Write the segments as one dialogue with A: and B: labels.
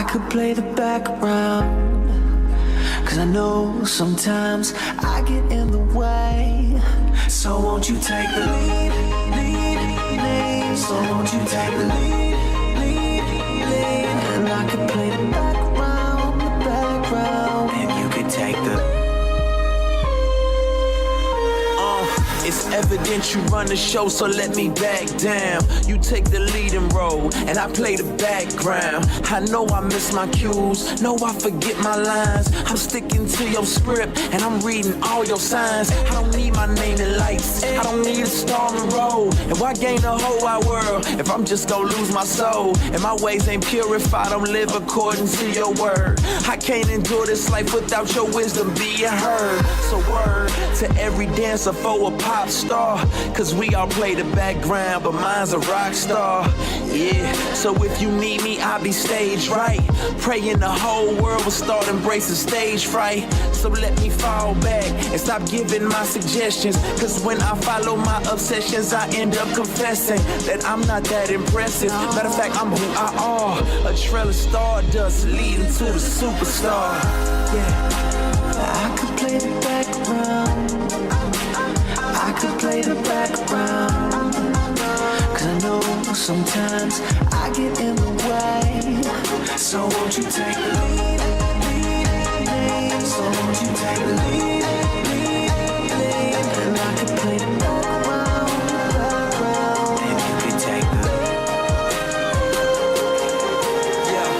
A: could play the background, 'cause I know sometimes I get in the way. So won't you take the lead, lead. So won't you take the lead, lead. And I could play the background, and you could take the.
B: It's evident you run the show, so let me back down. You take the leading role, and I play the background. I know I miss my cues, know I forget my lines. I'm sticking to your script, and I'm reading all your signs. I don't need my name in lights, I don't need a star in the road. And why gain the whole wide world if I'm just gonna lose my soul? And my ways ain't pure if I don't live according to your word. I can't endure this life without your wisdom being heard. So word to every dancer for a pop star, 'cause we all play the background, but mine's a rock star. Yeah, so if you need me, I'll be stage right, praying the whole world will start embracing stage fright. So let me fall back and stop giving my suggestions, 'cause when I follow my obsessions, I end up confessing that I'm not that impressive. Matter of fact, I'm who I are, a trail of stardust leading to the superstar.
A: Yeah, I could play the background, I could play the background, 'cause I know sometimes I get in the way. So won't you take the lead, lead. So won't you take the lead, lead. And I could play the background, and you could take the.
B: Yeah,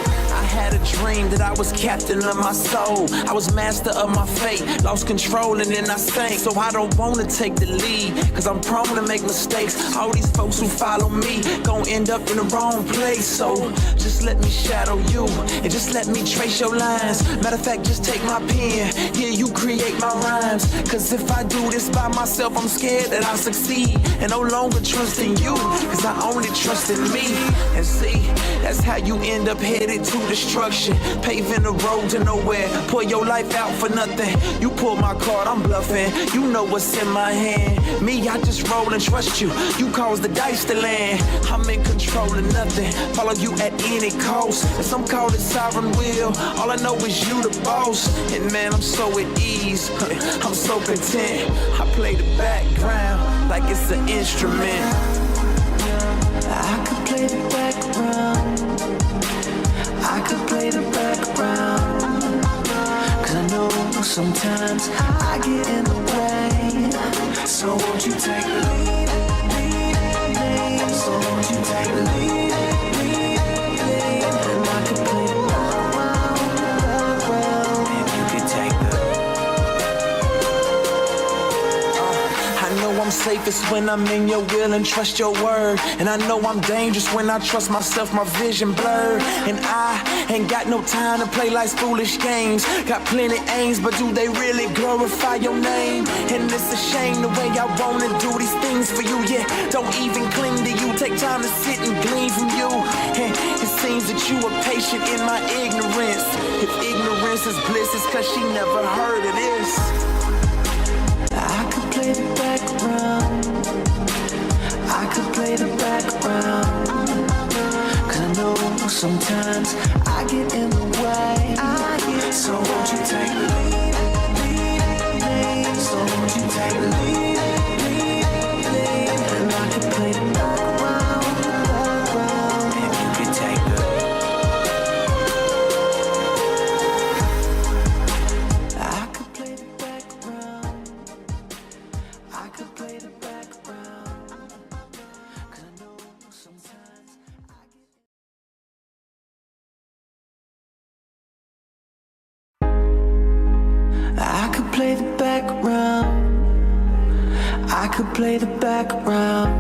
B: I had a dream that I was captain of my soul. I was master of my fate, lost control and then I sank. So I don't wanna take the lead, 'cause I'm prone to make mistakes. All these folks who follow me gon' end up in the wrong place. So just let me shadow you, and just let me trace your lines. Matter of fact, just take my pen, yeah, you create my rhymes. 'Cause if I do this by myself, I'm scared that I'll succeed, and no longer trust in you, 'cause I only trust in me. And see, that's how you end up headed to destruction, paving the road to nowhere, pour your life out for nothing. You pull my card, I'm bluffing, you know what's in my hand. Me, I just roll and trust you, you cause the dice to land. I'm in control of nothing, follow you at any cost. And some call it sovereign will, all I know is you the boss. And man, I'm so at ease, I'm so content. I play the background like it's an instrument.
A: I could play the background, I could play the background, 'cause I know sometimes I get in the way. So won't you take the lead, lead. So won't you take the lead, lead. And I could play the background, and you could take the.
B: I know I'm safest when I'm in your will and trust your word. And I know I'm dangerous when I trust myself, my vision blurred. And I ain't got no time to play life's foolish games. Got plenty aims, but do they really glorify your name? And it's a shame the way I wanna do these things for you. Yeah, don't even cling to you, take time to sit and glean from you. And it seems that you are patient in my ignorance. If ignorance is bliss, it's 'cause she never heard of this.
A: I could play the background, I could play the background, 'cause I know sometimes I get in the way. So won't you take the lead, lead. So won't you take the lead, lead. And I could play the background, and you could take the. I could play the background, I could play the background, 'cause I know sometimes I get. I could play the background, I could play the background,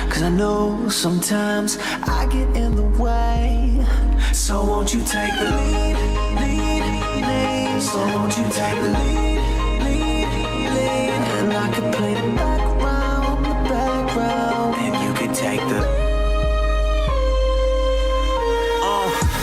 A: 'cause I know sometimes I get in the way. So won't you take the lead, lead. So won't you take the lead, lead. And I could play the background, and you could take the.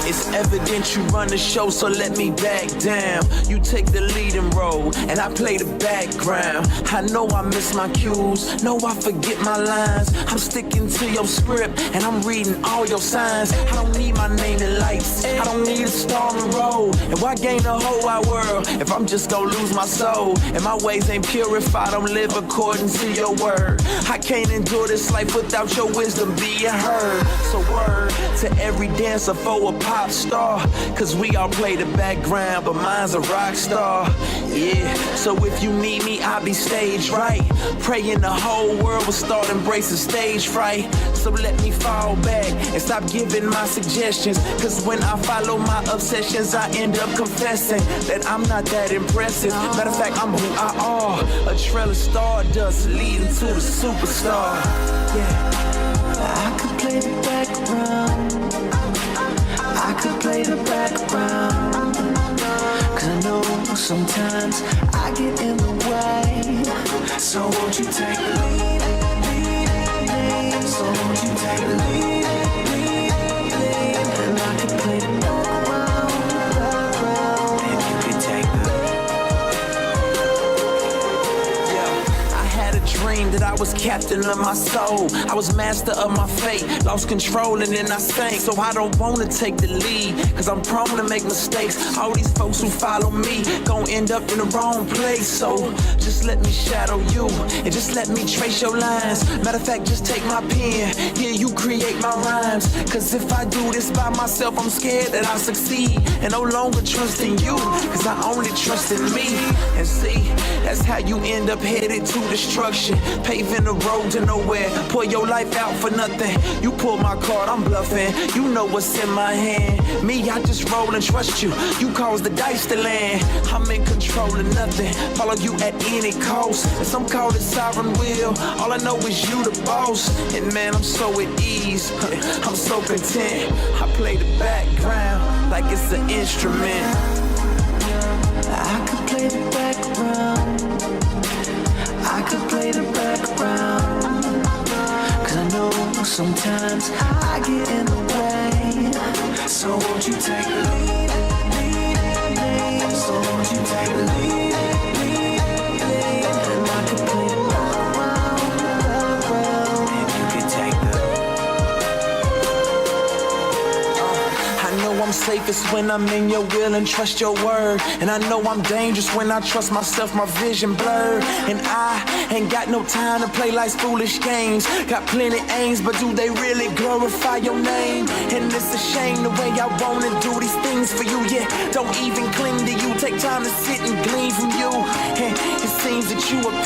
B: It's Evident you run the show, so let me back down. You take the leading role, and I play the background. I know I miss my cues, know I forget my lines. I'm sticking to your script, and I'm reading all your signs. I don't need my name in lights, I don't need a star and roll. And why gain the whole wide world if I'm just gonna lose my soul? And my ways ain't pure if I don't live according to your word. I can't endure this life without your wisdom being heard. So word to every dancer for a pop star, cause we all play the background, but mine's a rock star. Yeah, so if you need me, I'll be stage right. Praying the whole world will start embracing stage fright. So let me fall back and stop giving my suggestions, cause when I follow my obsessions, I end up confessing that I'm not that impressive. Matter of fact, I'm who I are, a trail of stardust leading to the superstar. Yeah,
A: I could play the background, I could play the background, cause I know sometimes I get in the way. So won't you take the lead? So won't you take the lead? And I could play the background, and you could take the
B: dream that I was captain of my soul. I was master of my fate, lost control and then I sank. So I don't wanna take the lead, cause I'm prone to make mistakes. All these folks who follow me gon' end up in the wrong place. So just let me shadow you, and just let me trace your lines. Matter of fact, just take my pen, here you create my rhymes. Cause if I do this by myself, I'm scared that I'll succeed, and no longer trust in you, cause I only trust in me. And see, that's how you end up headed to destruction, paving the road to nowhere. Pour your life out for nothing. You pull my card, I'm bluffing. You know what's in my hand. Me, I just roll and trust you. You cause the dice to land. I'm in control of nothing. Follow you at any cost. And some call it sovereign will. All I know is you the boss. And man, I'm so at ease. I'm so content. I play the background like it's an instrument.
A: I could play the background, I could play the background, cause I know sometimes I get in the way. So won't you take the lead? So won't you take the lead? And I could play the background, and you could take the
B: I know I'm safest when I'm in your will and trust your word. And I know I'm dangerous when I trust myself, my vision blurred. And I ain't got no time to play life's foolish games. Got plenty aims, but do they really glorify your name? And it's a shame the way I wanna do these things for you. Yeah, don't even cling to you. Take time to sit and glean from you. And it seems that you are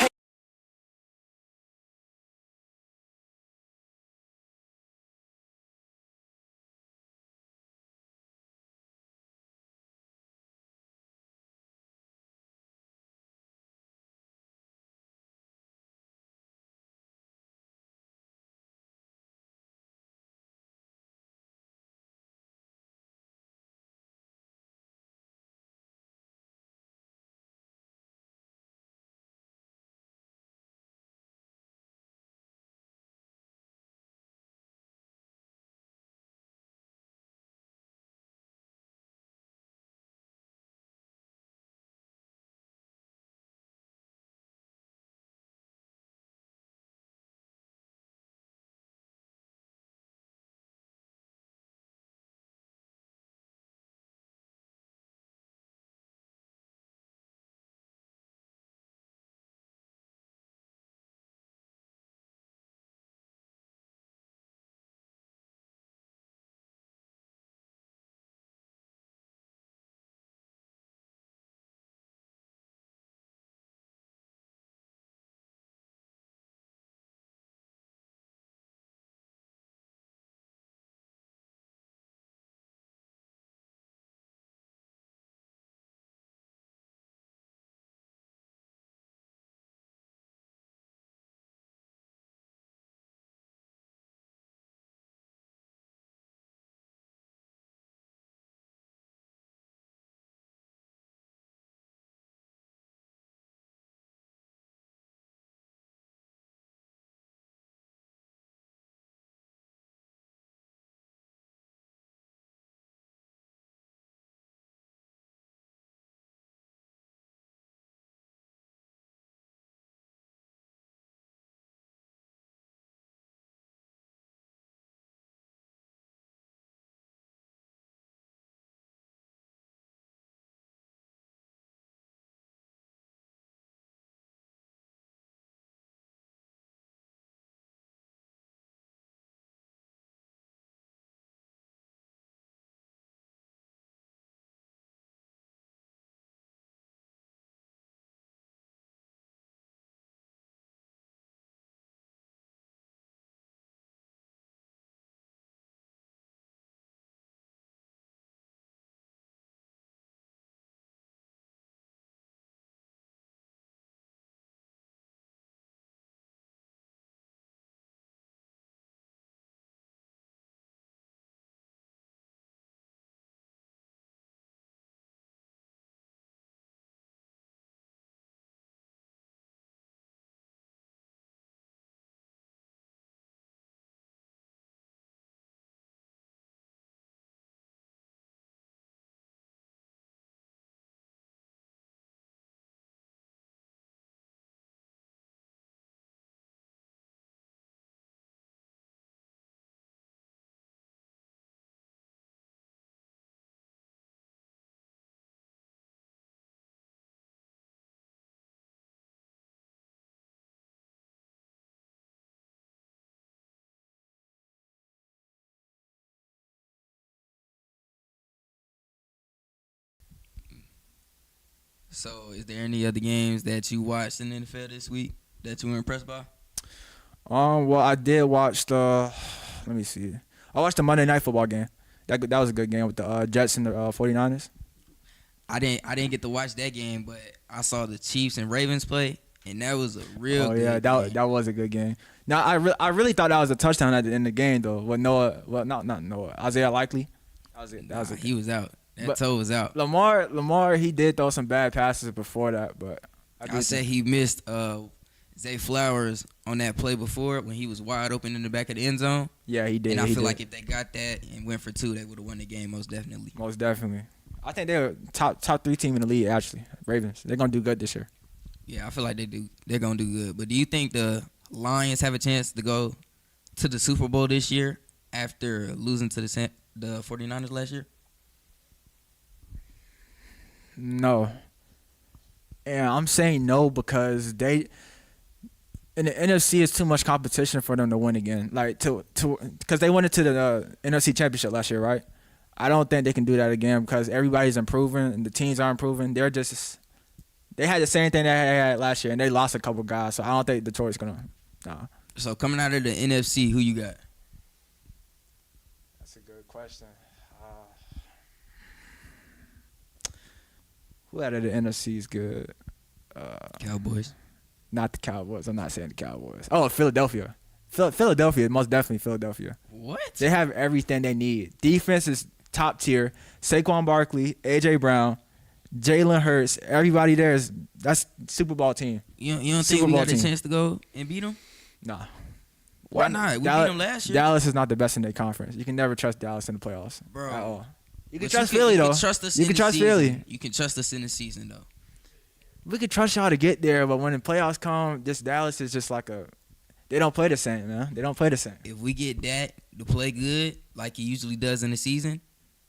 C: So, is there any other games that you watched in the NFL this week that you were impressed by?
D: Well, I did watch the. Let me see. I watched the Monday Night Football game. That was a good game with the Jets and the 49ers.
C: I didn't get to watch that game, but I saw the Chiefs and Ravens play, and that was a real good
D: Yeah,
C: game.
D: that was a good game. Now I really thought that was a touchdown at the end of the game though. With Noah, well not Noah, Isaiah Likely.
C: He was out. That
D: But-
C: toe was out.
D: Lamar, he did throw some bad passes before that, but
C: I said he missed Zay Flowers on that play before when he was wide open in the back of the end zone.
D: yeah, he did.
C: And I
D: he
C: feel
D: did.
C: like if they got that and went for 2, they would have won the game most definitely.
D: Most definitely. I think they're top 3 team in the league actually. Ravens. They're gonna do good this year.
C: Yeah, I feel like they're gonna do good. But do you think the Lions have a chance to go to the Super Bowl this year after losing to the 49ers last year?
D: No. And I'm saying no because in the NFC is too much competition for them to win again. Like because they went into the NFC Championship last year, right? I don't think they can do that again because everybody's improving and the teams are improving. They had the same thing they had last year and they lost a couple guys. So I don't think Detroit's gonna. Nah.
C: So coming out of the NFC, who you got?
D: That's a good question. Who out of the NFC is good?
C: Cowboys.
D: Not the Cowboys. I'm not saying the Cowboys. Oh, Philadelphia. Philadelphia, most definitely Philadelphia.
C: What?
D: They have everything they need. Defense is top tier. Saquon Barkley, A.J. Brown, Jalen Hurts. Everybody there that's Super Bowl team.
C: You don't
D: Super
C: think we
D: Bowl
C: got a
D: team.
C: chance to go and beat them?
D: Nah.
C: Why not? We beat them last year.
D: Dallas is not the best in their conference. You can never trust Dallas in the playoffs.
C: Bro.
D: At all. You can
C: But
D: trust Philly, though.
C: You can trust us
D: You
C: in
D: can
C: the
D: trust
C: season.
D: Philly.
C: You can trust us in the season, though.
D: We could trust y'all to get there, but when the playoffs come, this Dallas is just like they don't play the same, man. They don't play the same.
C: If we get that to play good, like he usually does in the season,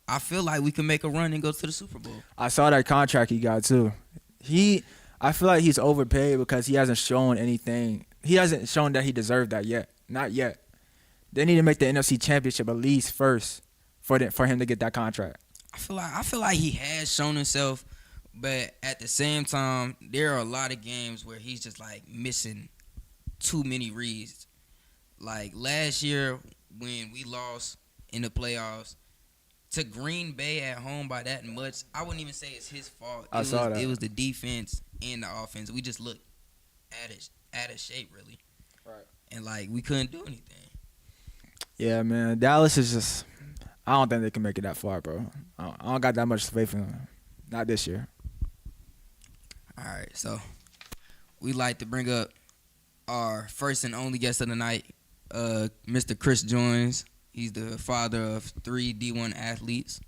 C: I feel like we can make a run and go to the Super Bowl.
D: I saw that contract he got too. I feel like he's overpaid because he hasn't shown anything. He hasn't shown that he deserved that yet. Not yet. They need to make the NFC Championship at least first for him to get that contract.
C: I feel like he has shown himself, but at the same time, there are a lot of games where he's just like missing too many reads. Like last year when we lost in the playoffs to Green Bay at home by that much, I wouldn't even say it's his fault.
D: I saw that.
C: It was the defense and the offense. We just looked out of shape, really.
D: Right.
C: And like we couldn't do anything.
D: Yeah, man. Dallas is just. I don't think they can make it that far, bro. I don't got that much faith in them. Not this year.
C: All right, so we like to bring up our first and only guest of the night, Mr. Chris Joins. He's the father of 3 D1 athletes.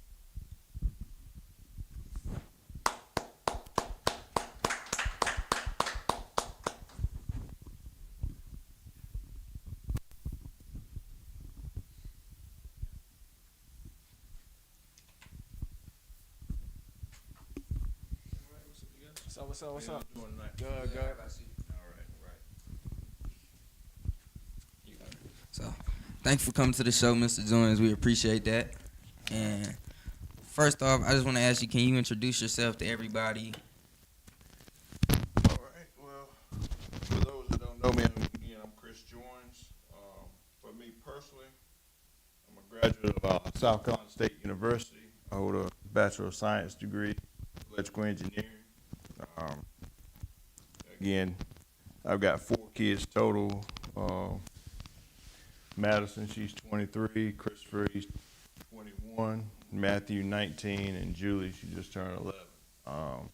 D: What's up? Good.
E: All right.
C: So thank you for coming to the show, Mr. Joins. We appreciate that. And first off, I just want to ask you, can you introduce yourself to everybody?
E: All right. Well, for those that don't know me, I'm Chris Joins. For me personally, I'm a graduate of South Carolina State University. I hold a Bachelor of Science degree, electrical engineering. Again, I've got 4 kids total. Madison, she's 23. Christopher, he's 21. Matthew, 19. And Julie, she just turned 11.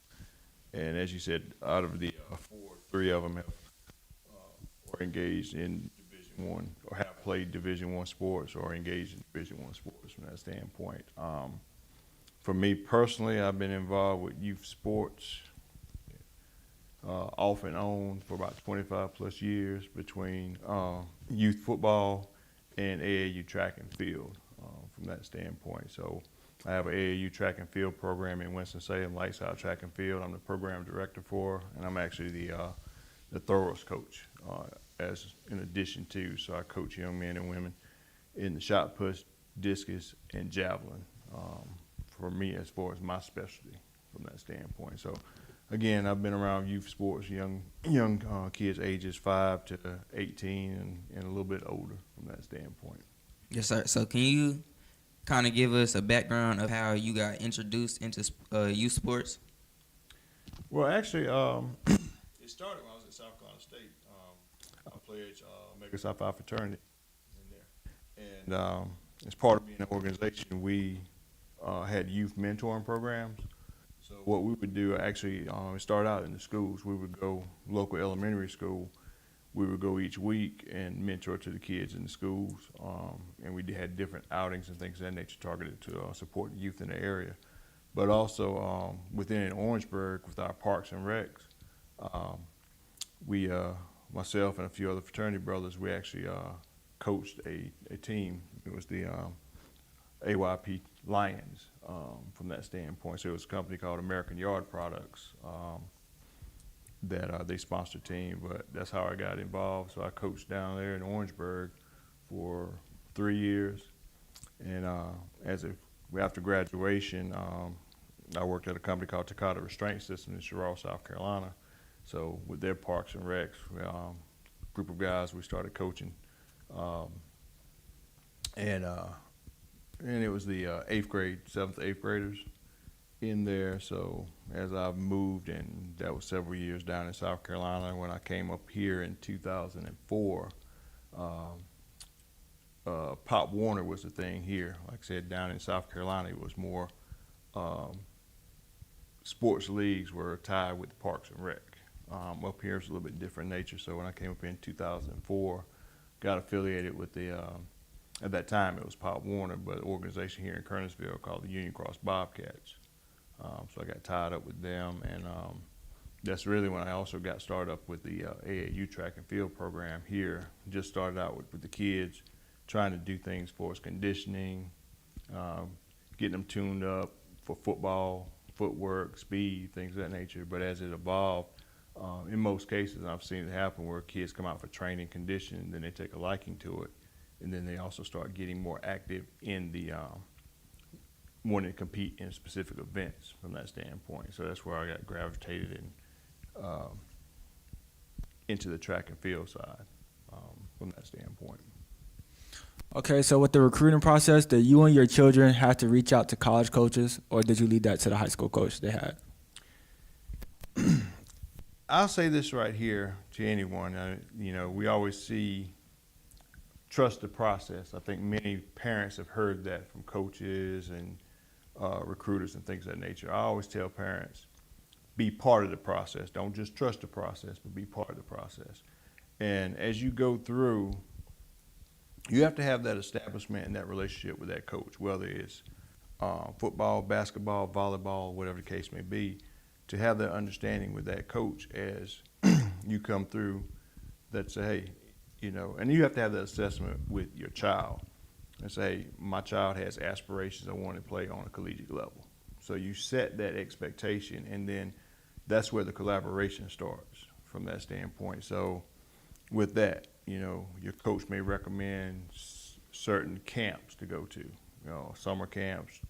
E: And as you said, out of the 4, 3 of them are engaged in Division I or have played Division I sports or engaged in Division I sports from that standpoint. For me personally, I've been involved with youth sports off and on for about 25 plus years between youth football and AAU track and field from that standpoint. So I have an AAU track and field program in Winston-Salem, Lights Out Track and Field. I'm the program director for, and I'm actually the throws coach as in addition to. So I coach young men and women in the shot put, discus, and javelin for me as far as my specialty from that standpoint. So again, I've been around youth sports, young kids ages 5 to 18 and a little bit older from that standpoint.
C: Yes, sir. So can you kind of give us a background of how you got introduced into youth sports?
E: Well, actually, it started when I was at South Carolina State. I played Mega Psi Phi fraternity in there, and as part of being an organization, we had youth mentoring programs. So what we would do, actually, it started out in the schools. We would go local elementary school. We would go each week and mentor to the kids in the schools, and we had different outings and things of that nature targeted to support the youth in the area. But also within Orangeburg with our parks and recs, we, myself and a few other fraternity brothers, we actually coached a team. It was the AYP Lions from that standpoint. So it was a company called American Yard Products that they sponsored a team, but that's how I got involved. So I coached down there in Orangeburg for 3 years. And after graduation, I worked at a company called Takata Restraint System in Cheraw, South Carolina. So with their parks and recs, group of guys, we started coaching. And it was the 8th grade, 7th, 8th graders in there. So as I've moved, and that was several years down in South Carolina, when I came up here in 2004, Pop Warner was the thing here. Like I said, down in South Carolina, it was more sports leagues were tied with the Parks and Rec. Up here it's a little bit different nature. So when I came up in 2004, got affiliated with the at that time it was Pop Warner, but an organization here in Kernersville called the Union Cross Bobcats. So I got tied up with them, and that's really when I also got started up with the AAU track and field program here. Just started out with the kids, trying to do things for us, conditioning, getting them tuned up for football, footwork, speed, things of that nature. But as it evolved, in most cases, I've seen it happen where kids come out for training, conditioning, then they take a liking to it, and then they also start getting more active in the wanting to compete in specific events from that standpoint. So that's where I got gravitated into the track and field side from that standpoint.
D: Okay, so with the recruiting process, did you and your children have to reach out to college coaches, or did you leave that to the high school coach they had?
E: I'll say this right here to anyone. We always see trust the process. I think many parents have heard that from coaches and recruiters and things of that nature. I always tell parents, be part of the process. Don't just trust the process, but be part of the process. And as you go through, you have to have that establishment and that relationship with that coach, whether it's football, basketball, volleyball, whatever the case may be, to have that understanding with that coach as you come through that say, hey, and you have to have that assessment with your child and say, hey, my child has aspirations. I want to play on a collegiate level. So you set that expectation, and then that's where the collaboration starts from that standpoint. So with that, your coach may recommend certain camps to go to, summer camps,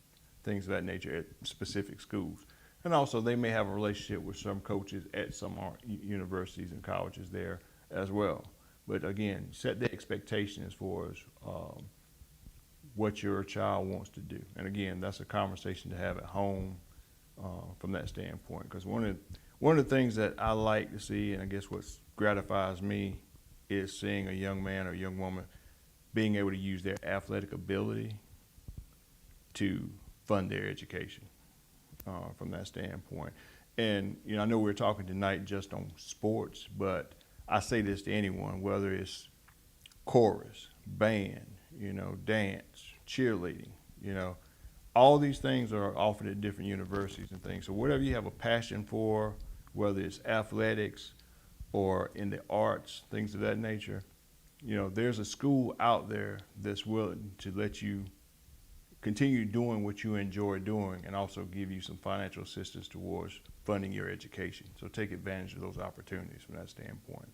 E: things of that nature at specific schools. And also they may have a relationship with some coaches at some universities and colleges there as well. But again, set the expectation as far as what your child wants to do. And again, that's a conversation to have at home from that standpoint. Because one of the things that I like to see, and I guess what gratifies me, is seeing a young man or a young woman being able to use their athletic ability to fund their education from that standpoint. And, I know we're talking tonight just on sports, but I say this to anyone, whether it's chorus, band, dance, cheerleading, all these things are offered at different universities and things. So whatever you have a passion for, whether it's athletics or in the arts, things of that nature, there's a school out there that's willing to let you continue doing what you enjoy doing and also give you some financial assistance towards funding your education. So take advantage of those opportunities from that standpoint.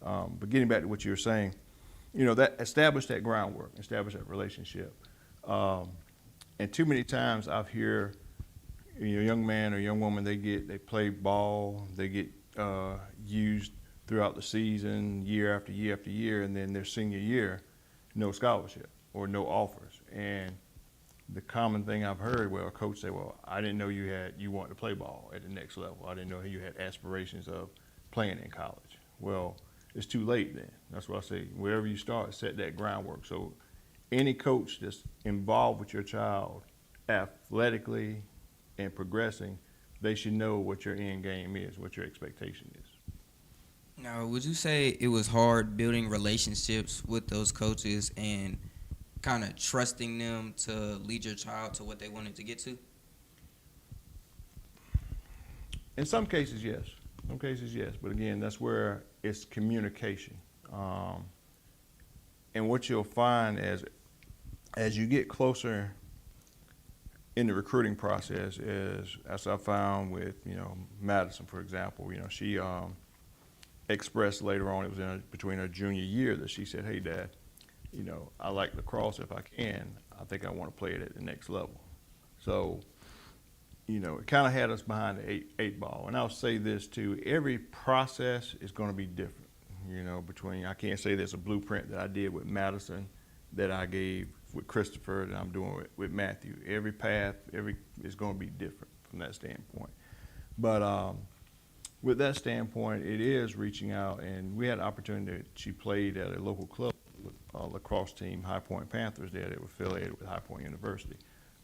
E: But getting back to what you were saying, that establish that groundwork, establish that relationship. And too many times I've heard, young man or young woman, they play ball, they get used throughout the season, year after year after year, and then their senior year, no scholarship or no offers. And the common thing I've heard, well, a coach say, well, I didn't know you wanted to play ball at the next level. I didn't know you had aspirations of playing in college. Well, it's too late then. That's what I say. Wherever you start, set that groundwork. So any coach that's involved with your child athletically and progressing, they should know what your end game is, what your expectation is.
C: Now, would you say it was hard building relationships with those coaches and kind of trusting them to lead your child to what they wanted to get to?
E: In some cases, yes. Some cases, yes. But again, that's where it's communication. And what you'll find as you get closer in the recruiting process is, as I found with, Madison, for example, she expressed later on, it was between her junior year, that she said, hey, Dad, I like lacrosse if I can. I think I want to play it at the next level. So, it kind of had us behind the eight ball. And I'll say this too, every process is going to be different. I can't say there's a blueprint that I did with Madison that I gave with Christopher that I'm doing with Matthew. Every path, is going to be different from that standpoint. But with that standpoint, it is reaching out, and we had an opportunity. She played at a local club lacrosse team, High Point Panthers, there that were affiliated with High Point University.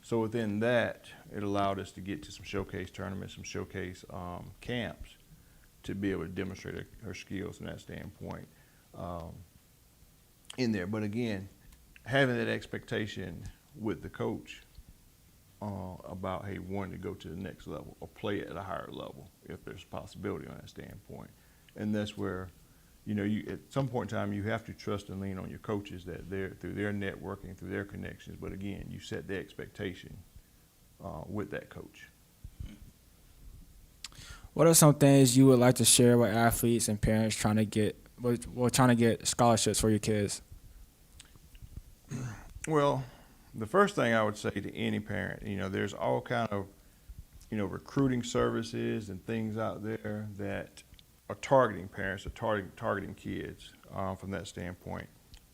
E: So within that, it allowed us to get to some showcase tournaments, some showcase camps to be able to demonstrate her skills from that standpoint in there. But again, having that expectation with the coach about, hey, wanting to go to the next level or play at a higher level if there's a possibility on that standpoint. And that's where, at some point in time, you have to trust and lean on your coaches that through their networking, through their connections. But again, you set the expectation with that coach.
D: What are some things you would like to share with athletes and parents trying to get scholarships for your kids?
E: Well, the first thing I would say to any parent, there's all kind of, recruiting services and things out there that are targeting parents, or targeting kids from that standpoint.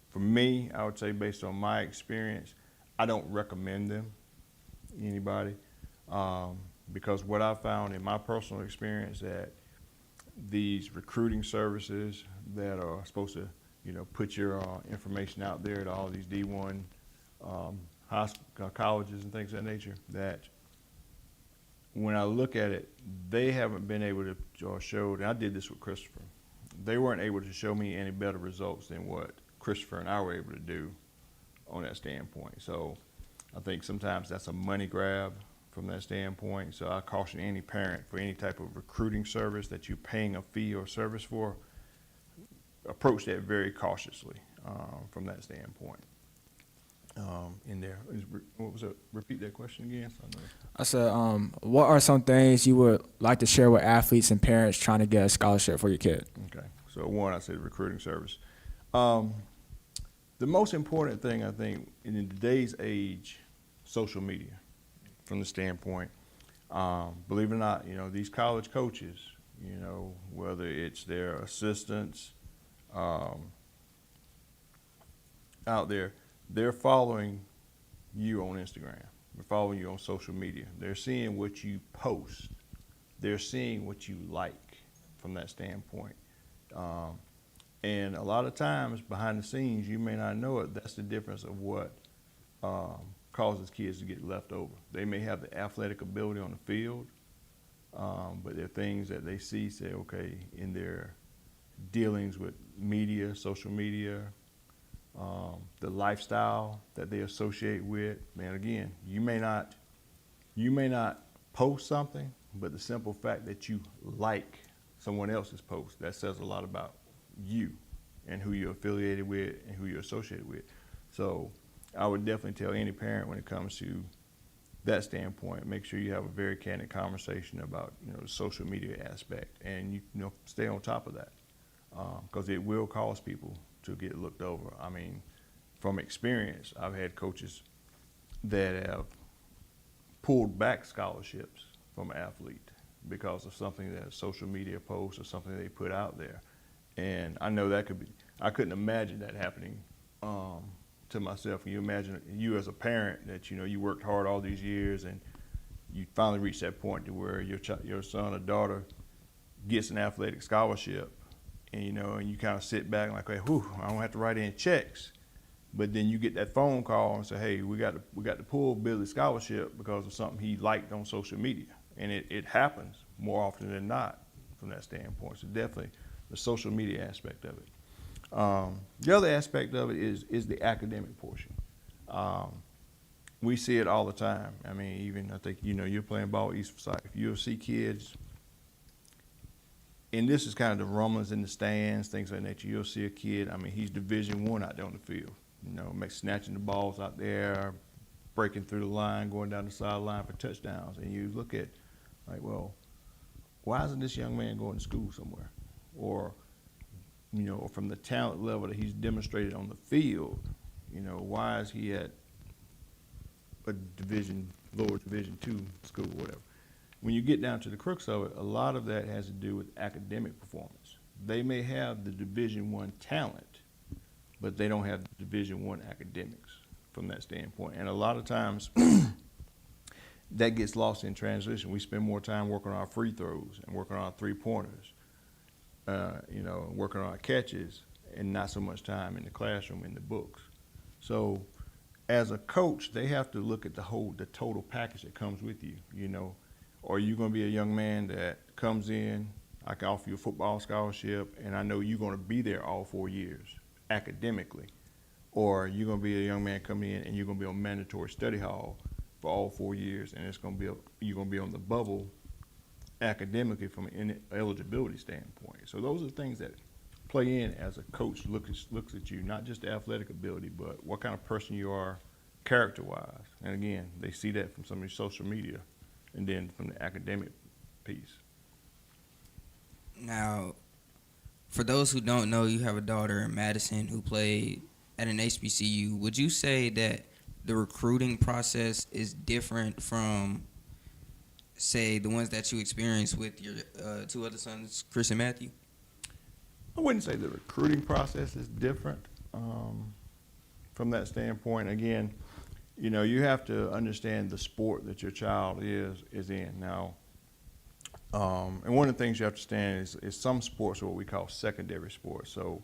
E: For me, I would say based on my experience, I don't recommend them to anybody because what I found in my personal experience that these recruiting services that are supposed to, put your information out there to all these D1 colleges and things of that nature, that when I look at it, they haven't been able to show, and I did this with Christopher, they weren't able to show me any better results than what Christopher and I were able to do on that standpoint. So I think sometimes that's a money grab from that standpoint. So I caution any parent for any type of recruiting service that you're paying a fee or service for, approach that very cautiously from that standpoint. In there, what was it? Repeat that question again.
D: I said, what are some things you would like to share with athletes and parents trying to get a scholarship for your kid?
E: Okay, so one, I said recruiting service. The most important thing, I think, in today's age, social media, from the standpoint, believe it or not, these college coaches, whether it's their assistants out there, they're following you on Instagram. They're following you on social media. They're seeing what you post. They're seeing what you like from that standpoint. And a lot of times behind the scenes, you may not know it. That's the difference of what causes kids to get left over. They may have the athletic ability on the field, but there are things that they see, say, okay, in their dealings with media, social media, the lifestyle that they associate with. Man, again, you may not post something, but the simple fact that you like someone else's post, that says a lot about you and who you're affiliated with and who you're associated with. So I would definitely tell any parent when it comes to that standpoint, make sure you have a very candid conversation about the social media aspect, and you stay on top of that because it will cause people to get looked over. I mean, from experience, I've had coaches that have pulled back scholarships from an athlete because of something that a social media post or something they put out there. And I know that I couldn't imagine that happening to myself. Can you imagine you as a parent that, you worked hard all these years and you finally reach that point to where your son or daughter gets an athletic scholarship, and you kind of sit back and like, hey, whew, I don't have to write in checks. But then you get that phone call and say, hey, we got to pull Billy's scholarship because of something he liked on social media. And it happens more often than not from that standpoint. So definitely the social media aspect of it. The other aspect of it is the academic portion. We see it all the time. I mean, even I think, you're playing ball East Forsyth. You'll see kids, and this is kind of the rumblings in the stands, things like that. You'll see a kid, I mean, he's Division I out there on the field. Snatching the balls out there, breaking through the line, going down the sideline for touchdowns. And you look at, like, well, why isn't this young man going to school somewhere? Or, from the talent level that he's demonstrated on the field, why is he at a lower Division II school or whatever? When you get down to the crux of it, a lot of that has to do with academic performance. They may have the Division I talent, but they don't have the Division I academics from that standpoint. And a lot of times that gets lost in transition. We spend more time working on our free throws and working on our three-pointers, working on our catches, and not so much time in the classroom, in the books. So as a coach, they have to look at the total package that comes with you. Are you going to be a young man that comes in, I can offer you a football scholarship, and I know you're going to be there all 4 years academically? Or you're going to be a young man coming in and you're going to be on mandatory study hall for all 4 years, and you're going to be on the bubble academically from an eligibility standpoint. So those are the things that play in as a coach looks at you, not just the athletic ability, but what kind of person you are character-wise. And again, they see that from some of your social media and then from the academic piece.
C: Now, for those who don't know, you have a daughter in Madison who played at an HBCU. Would you say that the recruiting process is different from, say, the ones that you experienced with your two other sons, Chris and Matthew?
E: I wouldn't say the recruiting process is different from that standpoint. Again, you have to understand the sport that your child is in. Now, and one of the things you have to understand is some sports are what we call secondary sports. So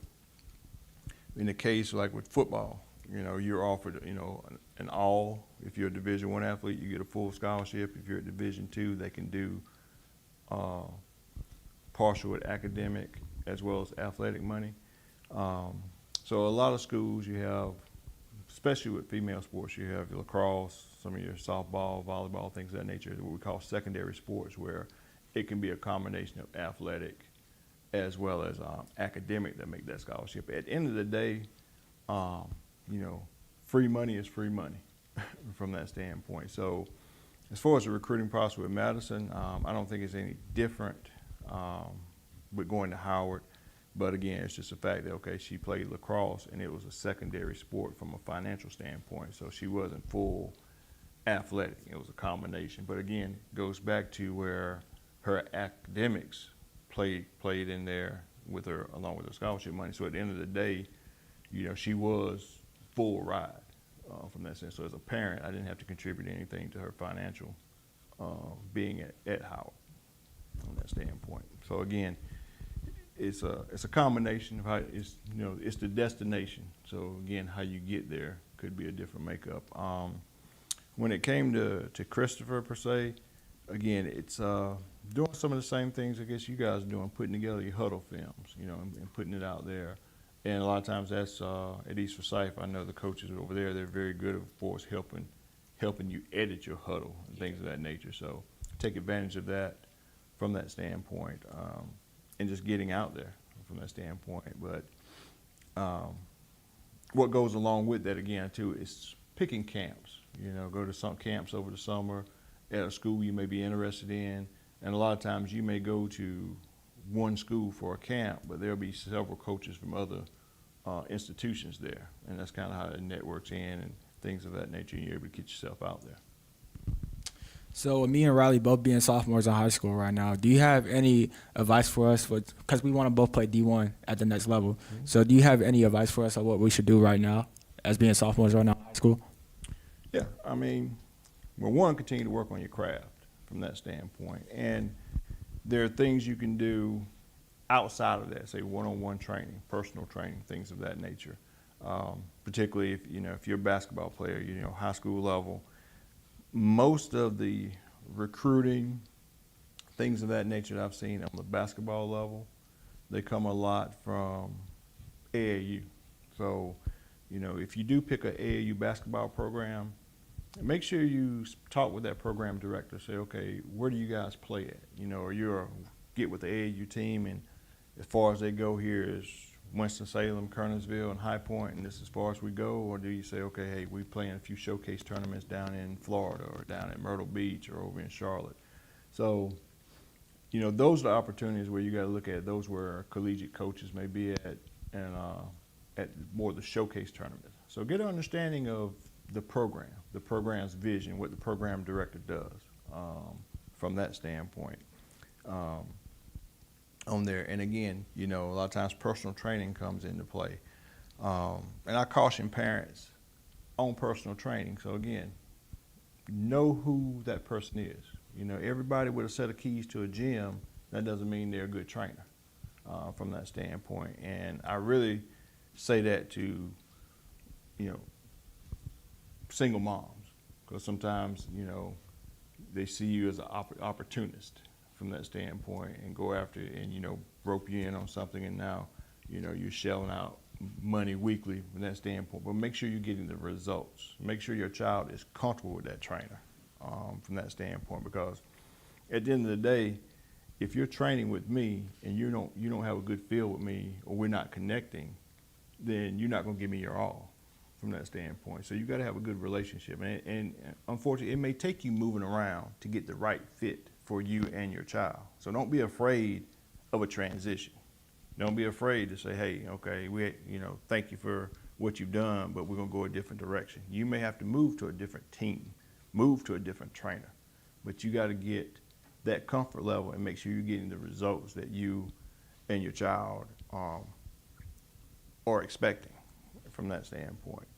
E: in the case like with football, you're offered, an all. If you're a Division I athlete, you get a full scholarship. If you're at Division II, they can do partial with academic as well as athletic money. So a lot of schools you have, especially with female sports, you have your lacrosse, some of your softball, volleyball, things of that nature, what we call secondary sports, where it can be a combination of athletic as well as academic that make that scholarship. At the end of the day, free money is free money from that standpoint. So as far as the recruiting process with Madison, I don't think it's any different with going to Howard. But again, it's just the fact that, okay, she played lacrosse and it was a secondary sport from a financial standpoint. So she wasn't full athletic. It was a combination. But again, it goes back to where her academics played in there with her, along with her scholarship money. So at the end of the day, she was full ride from that sense. So as a parent, I didn't have to contribute anything to her financial being at Howard from that standpoint. So again, it's a combination of how it's the destination. So again, how you get there could be a different makeup. When it came to Christopher per se, again, it's doing some of the same things I guess you guys are doing, putting together your huddle films, and putting it out there. And a lot of times that's at East Forsyth. I know the coaches over there; they're very good for us helping you edit your huddle and things of that nature. So take advantage of that from that standpoint, and just getting out there from that standpoint. But what goes along with that again too is picking camps. Go to some camps over the summer at a school you may be interested in, and a lot of times you may go to one school for a camp, but there'll be several coaches from other institutions there, and that's kind of how it networks in and things of that nature, and you're able to get yourself out there.
D: So with me and Riley both being sophomores in high school right now, do you have any advice for us? Because we want to both play D1 at the next level. So do you have any advice for us on what we should do right now as being sophomores right now in high school?
E: Yeah, I mean, well, one, continue to work on your craft from that standpoint. And there are things you can do outside of that, say one-on-one training, personal training, things of that nature. Particularly if you're a basketball player, high school level. Most of the recruiting, things of that nature that I've seen on the basketball level, they come a lot from AAU. So, if you do pick a AAU basketball program, make sure you talk with that program director. Say, okay, where do you guys play at? Or you're get with the AAU team, and as far as they go here is Winston-Salem, Kernersville, and High Point, and this is as far as we go? Or do you say, okay, hey, we play in a few showcase tournaments down in Florida or down at Myrtle Beach or over in Charlotte? So, those are the opportunities where you got to look at those where collegiate coaches may be at, and at more of the showcase tournaments. So get an understanding of the program's vision, what the program director does from that standpoint. On there, and again, a lot of times personal training comes into play, and I caution parents on personal training. So again, know who that person is. Everybody with a set of keys to a gym, that doesn't mean they're a good trainer from that standpoint. And I really say that to single moms, because sometimes they see you as an opportunist from that standpoint and go after it and rope you in on something, and now you're shelling out money weekly from that standpoint. But make sure you're getting the results. Make sure your child is comfortable with that trainer from that standpoint, because at the end of the day, if you're training with me and you don't have a good feel with me, or we're not connecting, then you're not going to give me your all from that standpoint. So you got to have a good relationship, and unfortunately, it may take you moving around to get the right fit for you and your child. So don't be afraid of a transition. Don't be afraid to say, hey, okay, thank you for what you've done, but we're going to go a different direction. You may have to move to a different team, move to a different trainer, but you got to get that comfort level and make sure you're getting the results that you and your child are expecting from that standpoint.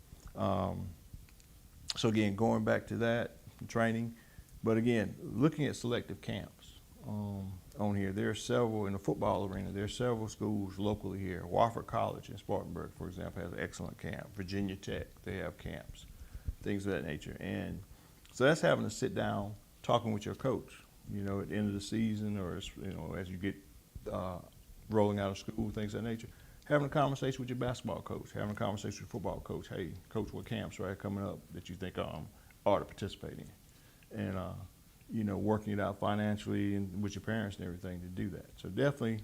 E: So again, going back to that training, but again, looking at selective camps on here, there are several in the football arena. There are several schools locally here. Wofford College in Spartanburg, for example, has an excellent camp. Virginia Tech, they have camps, things of that nature. And so that's having to sit down, talking with your coach, at the end of the season, or as you get rolling out of school, things of that nature. Having a conversation with your basketball coach, having a conversation with your football coach. Hey, coach, what camps are coming up that you think ought to participate in? And working it out financially and with your parents and everything to do that. So definitely,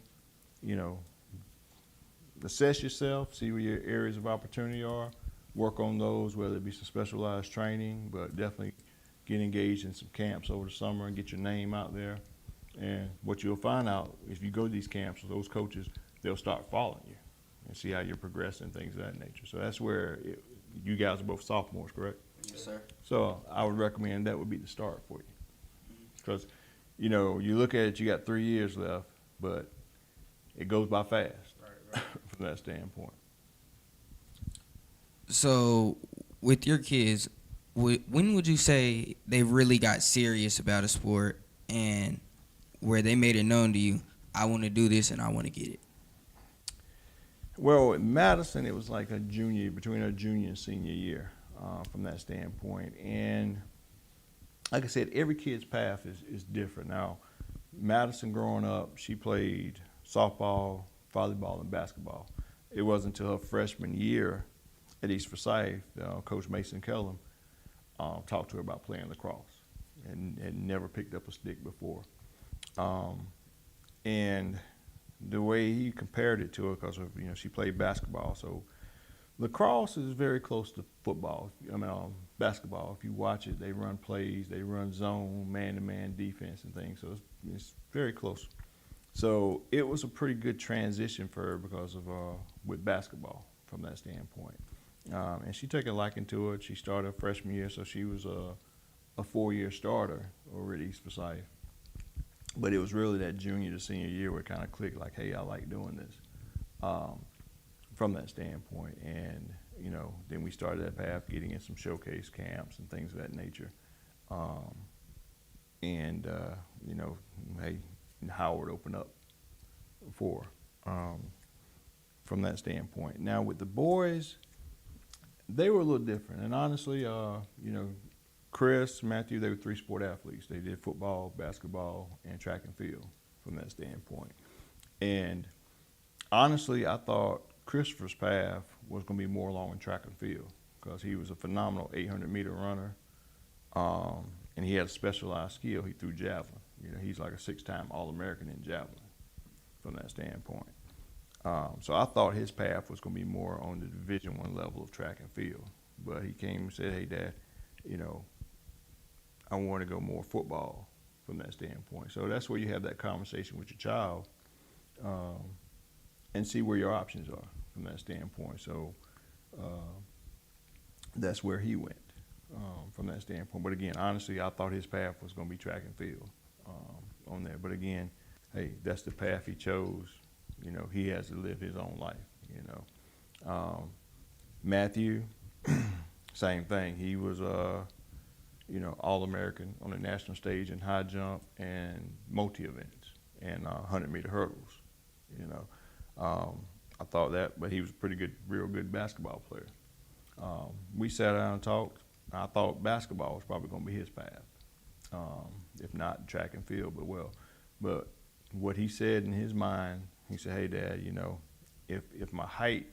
E: assess yourself, see where your areas of opportunity are, work on those, whether it be some specialized training, but definitely get engaged in some camps over the summer and get your name out there. And what you'll find out, if you go to these camps with those coaches, they'll start following you and see how you're progressing, things of that nature. So that's where you guys are both sophomores, correct?
C: Yes, sir.
E: So I would recommend that would be the start for you. Because, you look at it, you got 3 years left, but it goes by fast from that standpoint.
C: So with your kids, when would you say they really got serious about a sport and where they made it known to you, I want to do this and I want to get it?
E: Well, at Madison, it was like between a junior and senior year from that standpoint. And like I said, every kid's path is different. Now, Madison growing up, she played softball, volleyball, and basketball. It wasn't until her freshman year at East Forsyth, Coach Mason Kellum talked to her about playing lacrosse, and had never picked up a stick before. And the way he compared it to her, because she played basketball, so lacrosse is very close to football. Basketball. If you watch it, they run plays, they run zone, man-to-man defense and things. So it's very close. So it was a pretty good transition for her because of with basketball from that standpoint. And she took a liking to it. She started her freshman year, so she was a a 4-year starter over at East Forsyth. But it was really that junior to senior year where it kind of clicked, like, hey, I like doing this from that standpoint. And, then we started that path, getting in some showcase camps and things of that nature. Hey, Howard opened up from that standpoint. Now with the boys, they were a little different. And honestly, Chris, Matthew, they were 3 sport athletes. They did football, basketball, and track and field from that standpoint. And honestly, I thought Christopher's path was going to be more along in track and field because he was a phenomenal 800-meter runner, and he had a specialized skill. He threw javelin. He's like a 6-time All-American in javelin from that standpoint. So I thought his path was going to be more on the Division I level of track and field. But he came and said, hey, Dad, I want to go more football from that standpoint. So that's where you have that conversation with your child and see where your options are from that standpoint. So that's where he went from that standpoint. But again, honestly, I thought his path was going to be track and field on there. But again, hey, that's the path he chose. He has to live his own life, Matthew, same thing. He was, All-American on the national stage in high jump and multi-events and 100-meter hurdles, I thought that, but he was a pretty good, real good basketball player. We sat down and talked. I thought basketball was probably going to be his path, if not track and field, but what he said in his mind, he said, hey, Dad, if my height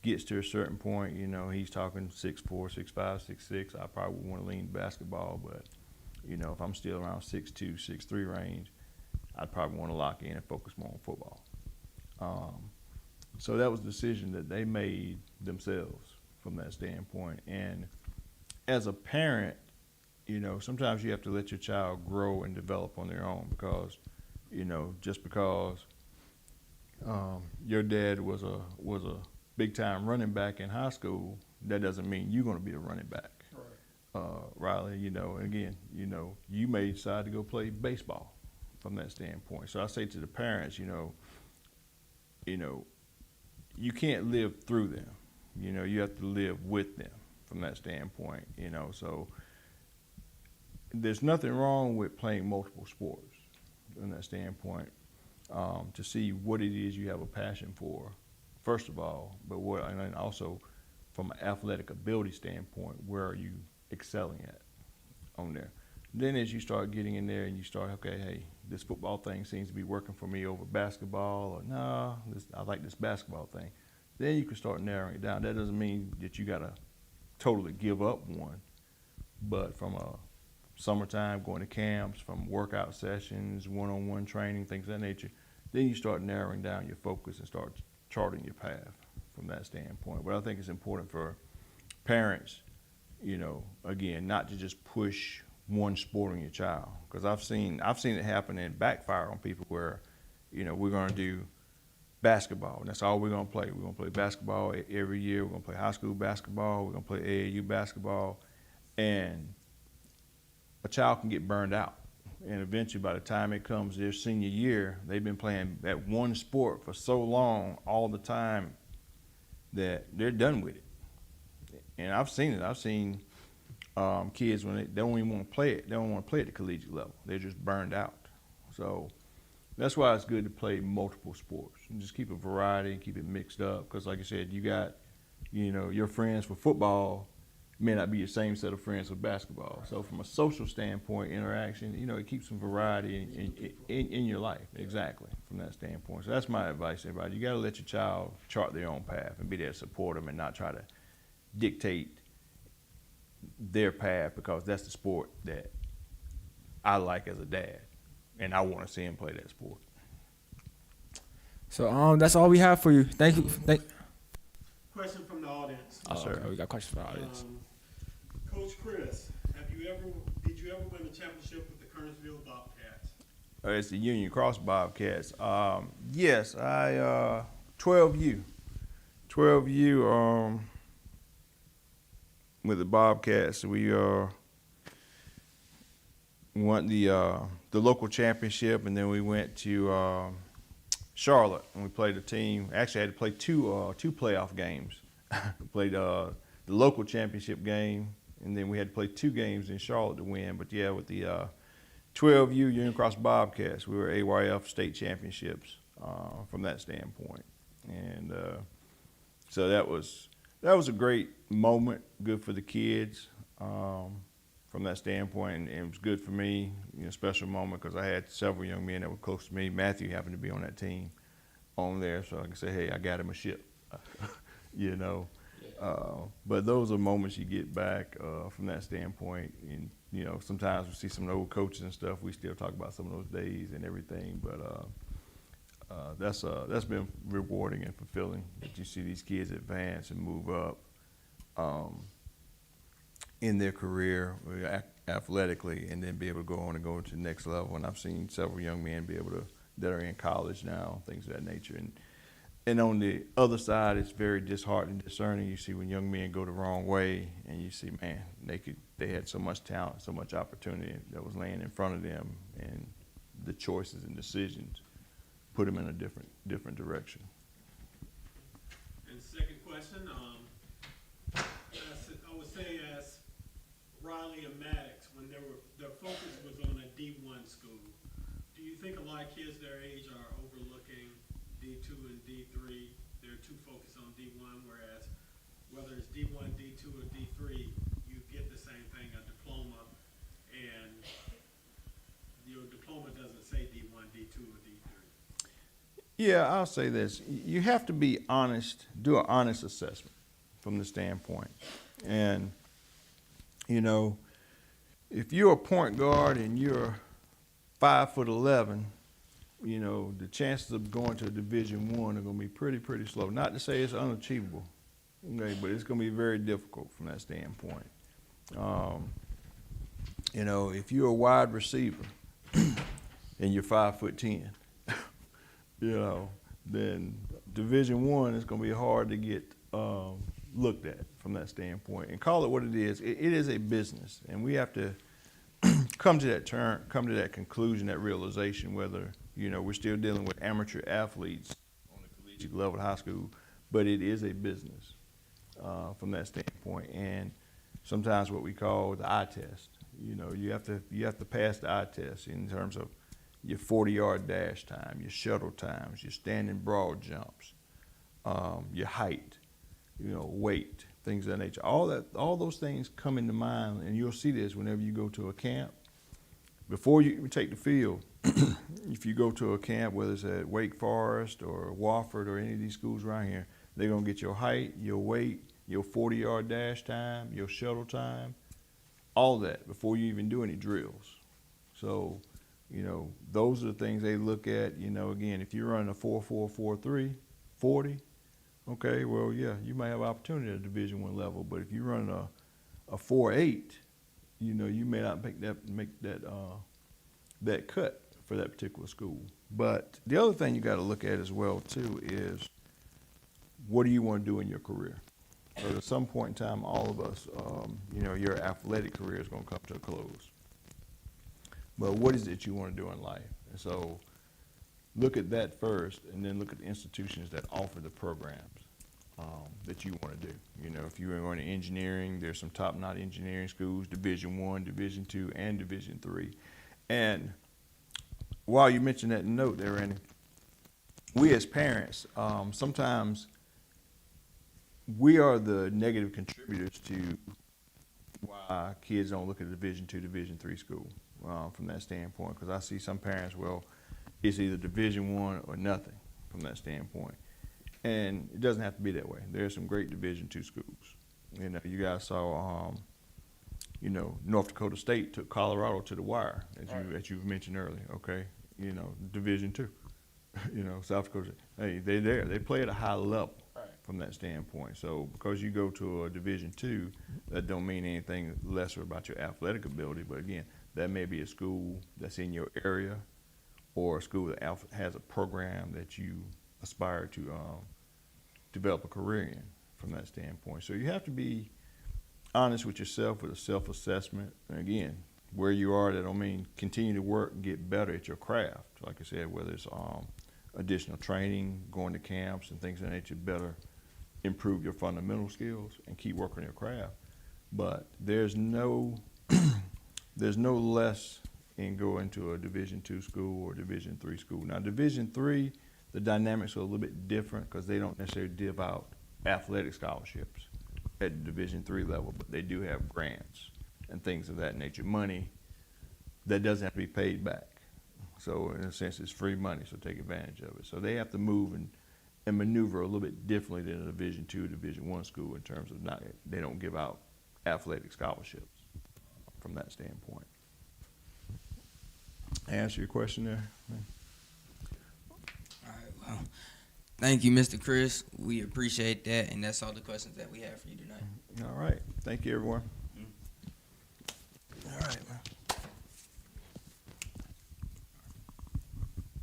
E: gets to a certain point, he's talking 6'4", 6'5", 6'6", I probably would want to lean basketball, but, if I'm still around 6'2", 6'3" range, I'd probably want to lock in and focus more on football. So that was a decision that they made themselves from that standpoint. And as a parent, sometimes you have to let your child grow and develop on their own because, just because your dad was a big-time running back in high school, that doesn't mean you're going to be a running back. Right. Riley, and again, you may decide to go play baseball from that standpoint. So I say to the parents, you can't live through them. You have to live with them from that standpoint, So there's nothing wrong with playing multiple sports from that standpoint, to see what it is you have a passion for, first of all, and then also from an athletic ability standpoint, where are you excelling at on there? Then as you start getting in there and you start, okay, hey, this football thing seems to be working for me over basketball, or no, I like this basketball thing. Then you can start narrowing it down. That doesn't mean that you got to totally give up one, but from a summertime, going to camps, from workout sessions, one-on-one training, things of that nature, then you start narrowing down your focus and start charting your path from that standpoint. But I think it's important for parents, again, not to just push one sport on your child, because I've seen it happen and backfire on people where, we're going to do basketball, and that's all we're going to play. We're going to play basketball every year. We're going to play high school basketball. We're going to play AAU basketball, and a child can get burned out. And eventually, by the time it comes their senior year, they've been playing that one sport for so long, all the time, that they're done with it. And I've seen it. I've seen kids when they don't even want to play it. They don't want to play at the collegiate level. They're just burned out. So that's why it's good to play multiple sports and just keep a variety and keep it mixed up. Because like I said, you got, your friends for football may not be your same set of friends with basketball. So from a social standpoint, interaction, it keeps some variety in your life. Exactly, from that standpoint. So that's my advice to everybody. You got to let your child chart their own path and be there to support them and not try to dictate their path, because that's the sport that I like as a dad, and I want to see him play that sport.
D: So that's all we have for you. Thank you.
F: Question from the audience.
D: Okay, we got questions from the audience.
F: Coach Chris, did you ever win a championship with the Kernersville Bobcats?
E: It's the Union Cross Bobcats. Yes, I 12U with the Bobcats. We won the local championship, and then we went to Charlotte, and we played a team. Actually, I had to play two playoff games. We played the local championship game, and then we had to play 2 games in Charlotte to win. But yeah, with the 12U Union Cross Bobcats, we were AYF state championships from that standpoint, and so that was a great moment, good for the kids from that standpoint, and it was good for me, special moment because I had several young men that were close to me. Matthew happened to be on that team on there, so I can say, hey, I got him a ship, But those are moments you get back from that standpoint, and sometimes we see some of the old coaches and stuff. We still talk about some of those days and everything, but that's been rewarding and fulfilling that you see these kids advance and move up in their career athletically, and then be able to go on and go to the next level. And I've seen several young men that are in college now, things of that nature. And on the other side, it's very disheartening, discerning. You see when young men go the wrong way, and you see, man, they had so much talent, so much opportunity that was laying in front of them, and the choices and decisions put them in a different direction.
F: And second question, I would say as Riley and Maddox, when their focus was on a D1 school, do you think a lot of kids their age are overlooking D2 and D3? They're too focused on D1, whereas whether it's D1, D2, or D3, you get the same thing, a diploma, and your diploma doesn't say D1, D2, or D3.
E: Yeah, I'll say this. You have to be honest, do an honest assessment from the standpoint. And, if you're a point guard and you're 5'11", the chances of going to Division I are going to be pretty slow. Not to say it's unachievable, okay, but it's going to be very difficult from that standpoint. If you're a wide receiver and you're 5'10", then Division I is going to be hard to get looked at from that standpoint. And call it what it is. It is a business, and we have to come to that conclusion, that realization, whether we're still dealing with amateur athletes on the collegiate level, high school, but it is a business from that standpoint. And sometimes what we call the eye test. You have to pass the eye test in terms of your 40-yard dash time, your shuttle times, your standing broad jumps, your height, weight, things of that nature. All those things come into mind, and you'll see this whenever you go to a camp. Before you take the field, if you go to a camp, whether it's at Wake Forest or Wofford or any of these schools around here, they're going to get your height, your weight, your 40-yard dash time, your shuttle time, all that before you even do any drills. So, those are the things they look at. Again, if you're running a 4.4, 40, okay, well, yeah, you might have opportunity at Division I level. But if you're running a 4.8, you may not make that cut for that particular school. But the other thing you got to look at as well too is, what do you want to do in your career? So at some point in time, all of us, your athletic career is going to come to a close. But what is it you want to do in life? And so look at that first, and then look at the institutions that offer the programs that you want to do. If you're going to engineering, there's some top-notch engineering schools, Division I, Division II, and Division III. And while you mentioned that note there, Randy, we as parents, sometimes we are the negative contributors to why kids don't look at Division II, Division III school from that standpoint. Because I see some parents, well, it's either Division I or nothing from that standpoint. And it doesn't have to be that way. There are some great Division II schools. You guys saw, North Dakota State took Colorado to the wire, as you mentioned earlier, okay? Division II. South Dakota, hey, they're there. They play at a high level from that standpoint. So because you go to a Division II, that don't mean anything lesser about your athletic ability. But again, that may be a school that's in your area, or a school that has a program that you aspire to develop a career in from that standpoint. So you have to be honest with yourself with a self-assessment. And again, where you are, that don't mean continue to work and get better at your craft. Like I said, whether it's additional training, going to camps and things of that nature, better improve your fundamental skills and keep working your craft. But there's no less in going to a Division II school or Division III school. Now, Division III, the dynamics are a little bit different because they don't necessarily give out athletic scholarships at the Division III level, but they do have grants and things of that nature, money that doesn't have to be paid back. So in a sense, it's free money, so take advantage of it. So they have to move and maneuver a little bit differently than a Division II, Division I school in terms of they don't give out athletic scholarships from that standpoint. Answer your question there?
C: All right, well, thank you, Mr. Chris. We appreciate that, and that's all the questions that we have for you tonight.
E: All right. Thank you, everyone.
C: All right, man.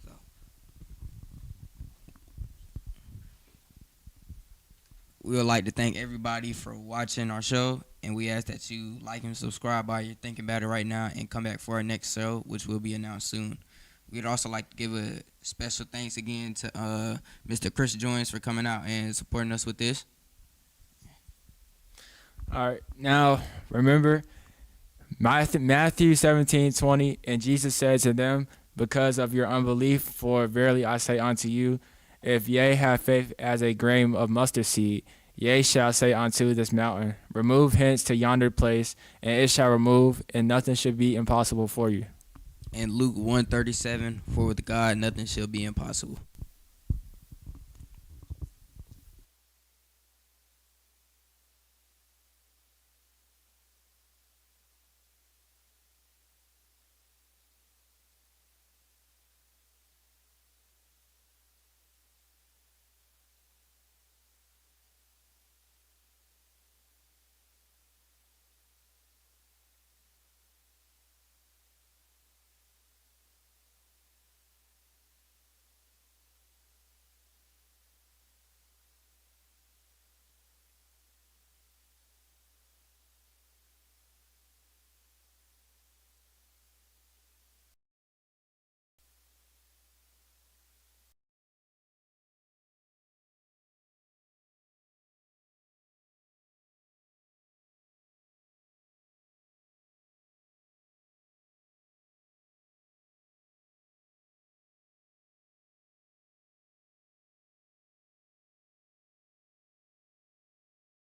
C: So, we would like to thank everybody for watching our show, and we ask that you like and subscribe while you're thinking about it right now and come back for our next show, which will be announced soon. We'd also like to give a special thanks again to Mr. Chris Joins for coming out and supporting us with this.
D: All right, now remember Matthew 17:20, and Jesus said to them, because of your unbelief, for verily I say unto you, if ye have faith as a grain of mustard seed, ye shall say unto this mountain, remove hence to yonder place, and it shall remove, and nothing should be impossible for you.
C: And Luke 1:37, for with God nothing shall be impossible.